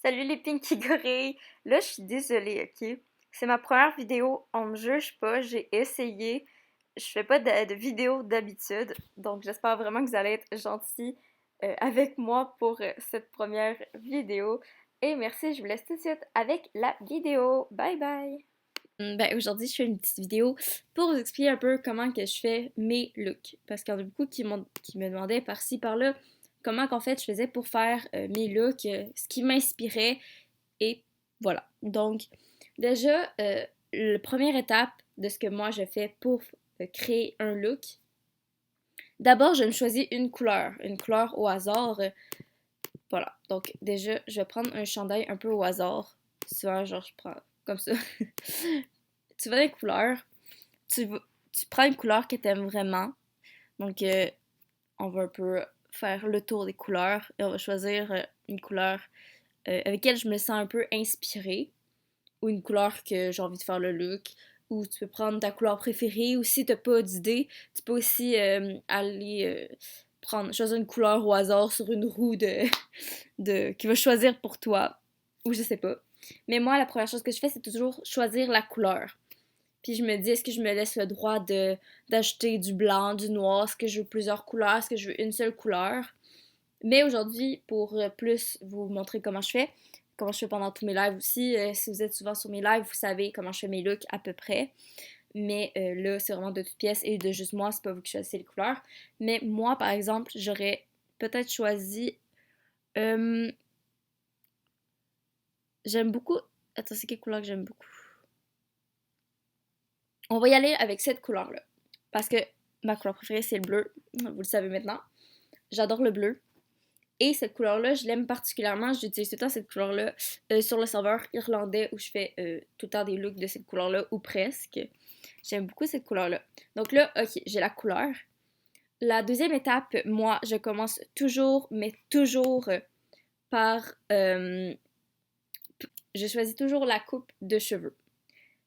Salut les Pinky Gorilles! Là, je suis désolée, ok? C'est ma première vidéo, on me juge pas, j'ai essayé. Je fais pas de vidéo d'habitude, donc j'espère vraiment que vous allez être gentils avec moi pour cette première vidéo. Et merci, je vous laisse tout de suite avec la vidéo. Bye bye! Aujourd'hui, je fais une petite vidéo pour vous expliquer un peu comment que je fais mes looks. Parce qu'il y en a beaucoup qui me demandaient par-ci, par-là, comment qu'en fait je faisais pour faire mes looks, ce qui m'inspirait, et voilà. Donc, déjà, la première étape de ce que moi je fais pour créer un look, d'abord, je me choisis une couleur au hasard. Voilà. Donc, déjà, je vais prendre un chandail un peu au hasard. Souvent, genre, je prends comme ça. Tu vois les couleurs, tu, tu prends une couleur que tu aimes vraiment. Donc, on va un peu faire le tour des couleurs et on va choisir une couleur avec laquelle je me sens un peu inspirée ou une couleur que j'ai envie de faire le look. Ou tu peux prendre ta couleur préférée ou si t'as pas d'idée, tu peux aussi aller choisir une couleur au hasard sur une roue qui va choisir pour toi. Ou je sais pas. Mais moi, la première chose que je fais, c'est toujours choisir la couleur. Puis je me dis, est-ce que je me laisse le droit d'ajouter du blanc, du noir? Est-ce que je veux plusieurs couleurs? Est-ce que je veux une seule couleur? Mais aujourd'hui, pour plus vous montrer comment je fais pendant tous mes lives aussi, si vous êtes souvent sur mes lives, vous savez comment je fais mes looks à peu près. Mais là, c'est vraiment de toutes pièces et de juste moi, c'est pas vous qui choisissez les couleurs. Mais moi, par exemple, j'aurais peut-être choisi... euh, j'aime beaucoup... Attends, c'est quelle couleur que j'aime beaucoup? On va y aller avec cette couleur-là. Parce que ma couleur préférée, c'est le bleu. Vous le savez maintenant. J'adore le bleu. Et cette couleur-là, je l'aime particulièrement. J'utilise tout le temps cette couleur-là sur le serveur irlandais où je fais tout le temps des looks de cette couleur-là, ou presque. J'aime beaucoup cette couleur-là. Donc là, ok, j'ai la couleur. La deuxième étape, moi, je commence toujours, mais toujours par... je choisis toujours la coupe de cheveux.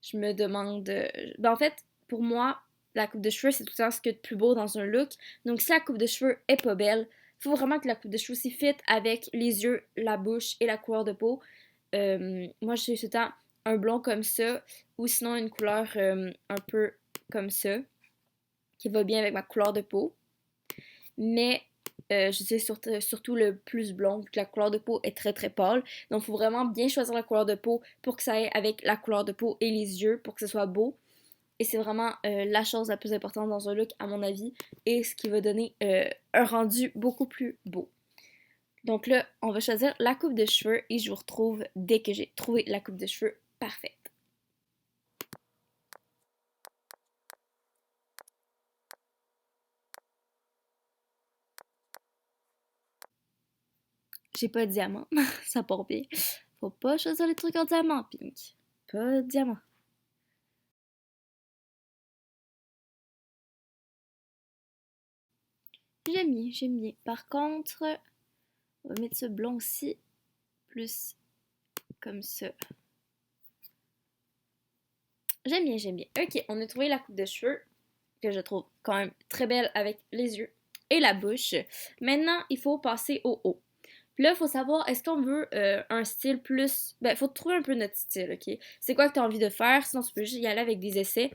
Je me demande... ben en fait, pour moi, la coupe de cheveux, c'est tout le temps ce qu'il y a de plus beau dans un look. Donc si la coupe de cheveux est pas belle, il faut vraiment que la coupe de cheveux s'y fit avec les yeux, la bouche et la couleur de peau. Moi, je suis tout le temps un blond comme ça, ou sinon une couleur un peu comme ça, qui va bien avec ma couleur de peau. Mais j'utilise surtout le plus blond, vu que la couleur de peau est très très pâle. Donc, il faut vraiment bien choisir la couleur de peau pour que ça aille avec la couleur de peau et les yeux, pour que ce soit beau. Et c'est vraiment la chose la plus importante dans un look, à mon avis, et ce qui va donner un rendu beaucoup plus beau. Donc là, on va choisir la coupe de cheveux et je vous retrouve dès que j'ai trouvé la coupe de cheveux parfaite. J'ai pas de diamant, ça part bien. Faut pas choisir les trucs en diamant, Pink. Pas de diamant. J'aime bien, j'aime bien. Par contre, on va mettre ce blond-ci plus comme ça. J'aime bien, j'aime bien. Ok, on a trouvé la coupe de cheveux que je trouve quand même très belle avec les yeux et la bouche. Maintenant, il faut passer au haut. Puis là, il faut savoir, est-ce qu'on veut un style plus... Ben, il faut trouver un peu notre style, ok? C'est quoi que tu as envie de faire? Sinon, tu peux juste y aller avec des essais.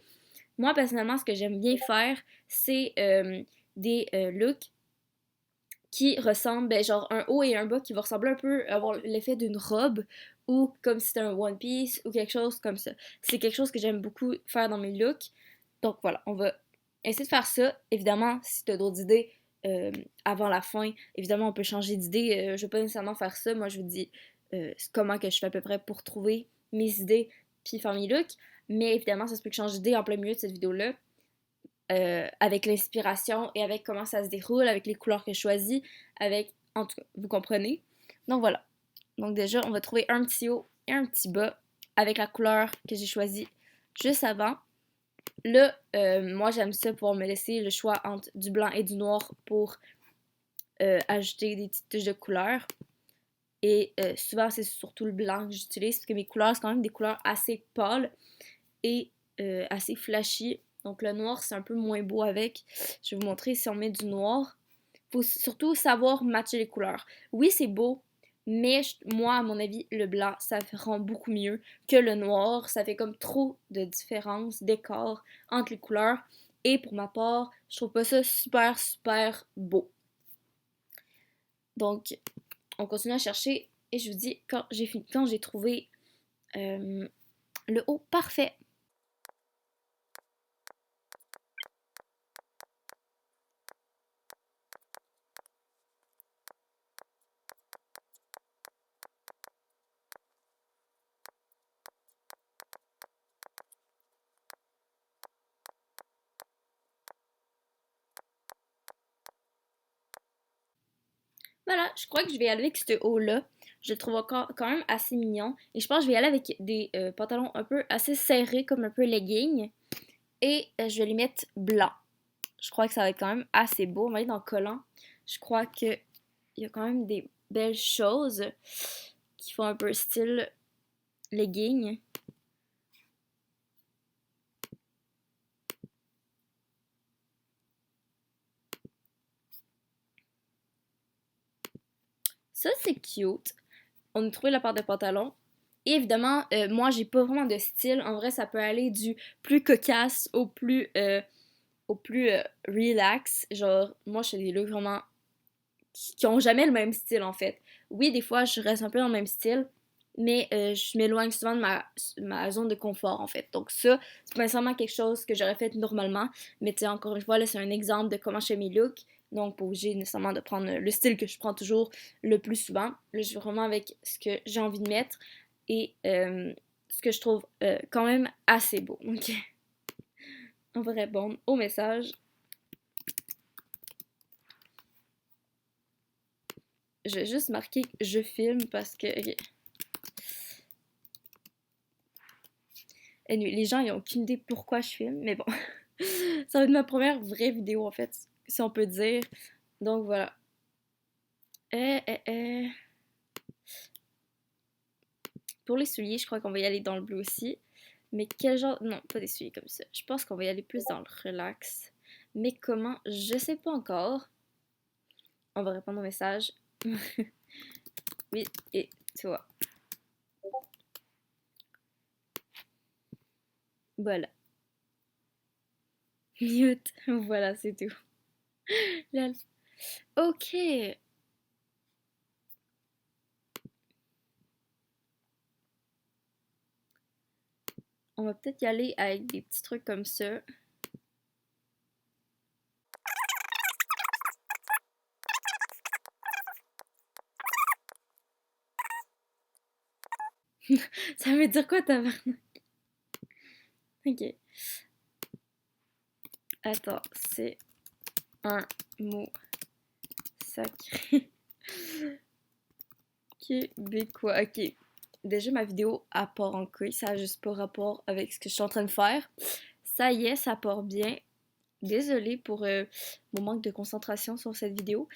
Moi, personnellement, ce que j'aime bien faire, c'est des looks qui ressemblent, ben, genre un haut et un bas qui va ressembler un peu, avoir l'effet d'une robe ou comme si c'était un One Piece ou quelque chose comme ça. C'est quelque chose que j'aime beaucoup faire dans mes looks. Donc voilà, on va essayer de faire ça. Évidemment, si tu as d'autres idées avant la fin, évidemment, on peut changer d'idée. Je vais pas nécessairement faire ça. Moi, je vous dis comment que je fais à peu près pour trouver mes idées puis faire mes looks. Mais évidemment, ça se peut que je change d'idée en plein milieu de cette vidéo-là avec l'inspiration et avec comment ça se déroule, avec les couleurs que je choisis, avec, en tout cas, vous comprenez. Donc voilà. Donc déjà, on va trouver un petit haut et un petit bas avec la couleur que j'ai choisie juste avant. Là, moi j'aime ça pour me laisser le choix entre du blanc et du noir pour ajouter des petites touches de couleur. Et souvent, c'est surtout le blanc que j'utilise parce que mes couleurs, c'est quand même des couleurs assez pâles et assez flashy. Donc le noir, c'est un peu moins beau avec. Je vais vous montrer si on met du noir. Faut surtout savoir matcher les couleurs. Oui, c'est beau, Mais moi, à mon avis, le blanc, ça rend beaucoup mieux que le noir. Ça fait comme trop de différence d'écart entre les couleurs. Et pour ma part, je trouve pas ça super, super beau. Donc, on continue à chercher et je vous dis quand j'ai trouvé le haut parfait. Voilà, je crois que je vais aller avec ce haut-là. Je le trouve encore quand même assez mignon. Et je pense que je vais y aller avec des pantalons un peu assez serrés, comme un peu legging. Et je vais les mettre blancs. Je crois que ça va être quand même assez beau. On va aller dans le collant. Je crois qu'il y a quand même des belles choses qui font un peu style legging. Ça, c'est cute. On a trouvé la paire de pantalons. Et évidemment, moi, j'ai pas vraiment de style. En vrai, ça peut aller du plus cocasse au plus relax. Genre, moi, je fais des looks vraiment qui ont jamais le même style, en fait. Oui, des fois, je reste un peu dans le même style, mais je m'éloigne souvent de ma zone de confort, en fait. Donc ça, c'est pas nécessairement quelque chose que j'aurais fait normalement, mais tu sais, encore une fois, là, c'est un exemple de comment je fais mes looks. Donc, pas obligé nécessairement de prendre le style que je prends toujours le plus souvent. Là, je vais vraiment avec ce que j'ai envie de mettre et ce que je trouve quand même assez beau. Donc, on va répondre au message. Je vais juste marquer que je filme parce que. Okay. Anyway, les gens ils ont aucune idée pourquoi je filme, mais bon. Ça va être ma première vraie vidéo en fait, si on peut dire. Donc voilà. Euh, euh, euh. Pour les souliers, je crois qu'on va y aller dans le bleu aussi. Mais quel genre. Non, pas des souliers comme ça. Je pense qu'on va y aller plus dans le relax. Mais comment? Je sais pas encore. On va répondre au message. Oui, et toi. Voilà. Mute. Voilà, c'est tout. Lol. Ok. On va peut-être y aller avec des petits trucs comme ça. Ça veut dire quoi, tabarnak? Ok. Attends, c'est un mot sacré québécois. Ok. Déjà, ma vidéo a part en couille. Ça a juste pas rapport avec ce que je suis en train de faire. Ça y est, ça part bien. Désolée pour mon manque de concentration sur cette vidéo.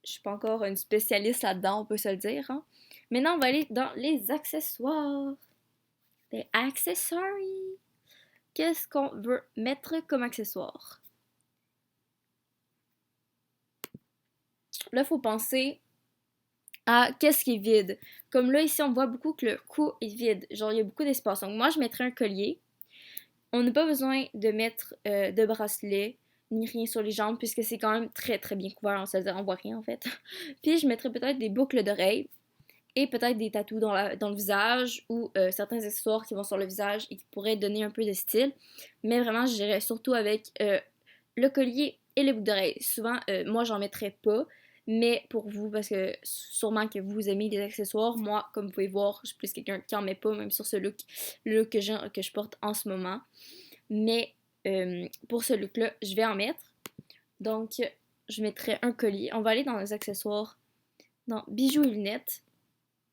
Je suis pas encore une spécialiste là-dedans, on peut se le dire. Hein. Maintenant, on va aller dans les accessoires. Les accessories. Qu'est-ce qu'on veut mettre comme accessoire? Là, il faut penser à qu'est-ce qui est vide. Comme là, ici, on voit beaucoup que le cou est vide. Genre, il y a beaucoup d'espace. Donc, moi, je mettrais un collier. On n'a pas besoin de mettre de bracelet ni rien sur les jambes puisque c'est quand même très très bien couvert. On se dire, on voit rien en fait. Puis, je mettrais peut-être des boucles d'oreilles et peut-être des tatous dans le visage ou certains accessoires qui vont sur le visage et qui pourraient donner un peu de style. Mais vraiment, je dirais surtout avec le collier et les boucles d'oreilles. Souvent, moi, j'en mettrais pas. Mais pour vous, parce que sûrement que vous aimez les accessoires, moi, comme vous pouvez voir, je suis plus quelqu'un qui en met pas, même sur ce look, le look que je porte en ce moment. Mais pour ce look-là, je vais en mettre. Donc, je mettrai un collier. On va aller dans les accessoires, dans bijoux et lunettes.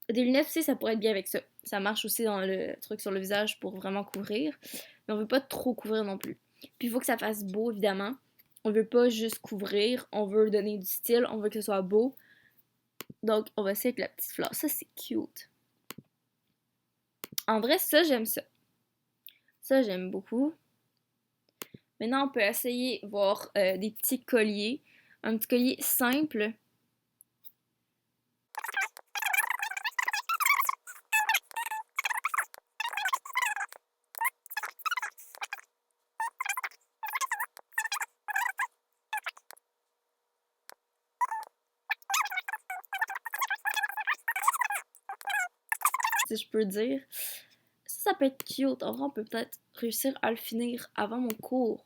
Des lunettes aussi, ça pourrait être bien avec ça. Ça marche aussi dans le truc sur le visage pour vraiment couvrir. Mais on veut pas trop couvrir non plus. Puis il faut que ça fasse beau, évidemment. On veut pas juste couvrir, on veut donner du style, on veut que ce soit beau. Donc, on va essayer avec la petite fleur. Ça, c'est cute. En vrai, ça, j'aime ça. Ça, j'aime beaucoup. Maintenant, on peut essayer voir des petits colliers. Un petit collier simple. si je peux dire. Ça peut être cute. En vrai, on peut peut-être réussir à le finir avant mon cours.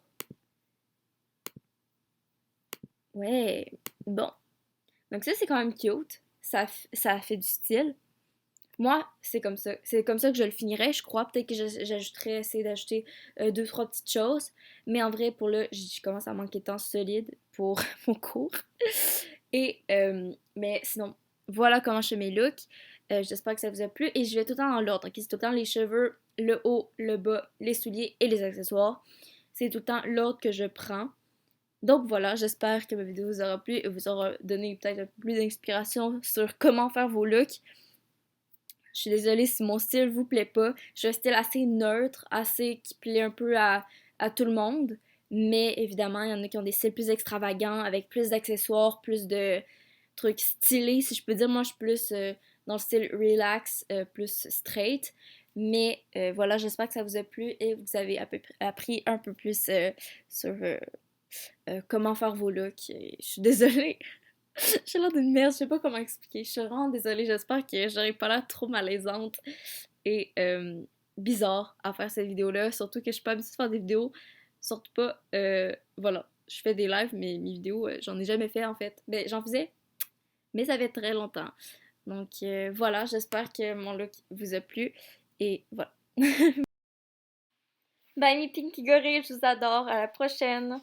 Ouais, bon. Donc ça, c'est quand même cute. Ça fait du style. Moi, c'est comme ça. C'est comme ça que je le finirais, je crois. Peut-être que j'ajouterais, essayer d'ajouter deux, trois petites choses. Mais en vrai, pour là, je commence à manquer de temps solide pour mon cours. Mais sinon, voilà comment je fais mes looks. J'espère que ça vous a plu. Et je vais tout le temps dans l'ordre. Okay? C'est tout le temps les cheveux, le haut, le bas, les souliers et les accessoires. C'est tout le temps l'ordre que je prends. Donc voilà, j'espère que ma vidéo vous aura plu et vous aura donné peut-être un peu plus d'inspiration sur comment faire vos looks. Je suis désolée si mon style vous plaît pas. J'ai un style assez neutre, assez qui plaît un peu à tout le monde. Mais évidemment, il y en a qui ont des styles plus extravagants, avec plus d'accessoires, plus de trucs stylés, si je peux dire. Moi, je suis plus dans le style relax, plus straight. Mais voilà, j'espère que ça vous a plu et vous avez appris un peu plus sur comment faire vos looks. Et je suis désolée. J'ai l'air d'une merde, je sais pas comment expliquer. Je suis vraiment désolée, j'espère que j'aurais pas l'air trop malaisante et bizarre à faire cette vidéo-là. Surtout que je suis pas habituée de faire des vidéos. Surtout pas, voilà. Je fais des lives, mais mes vidéos, j'en ai jamais fait en fait. Ben, j'en faisais, mais ça fait très longtemps. Donc voilà, j'espère que mon look vous a plu. Et voilà. Bye mes Pinky Gorilles, je vous adore. À la prochaine!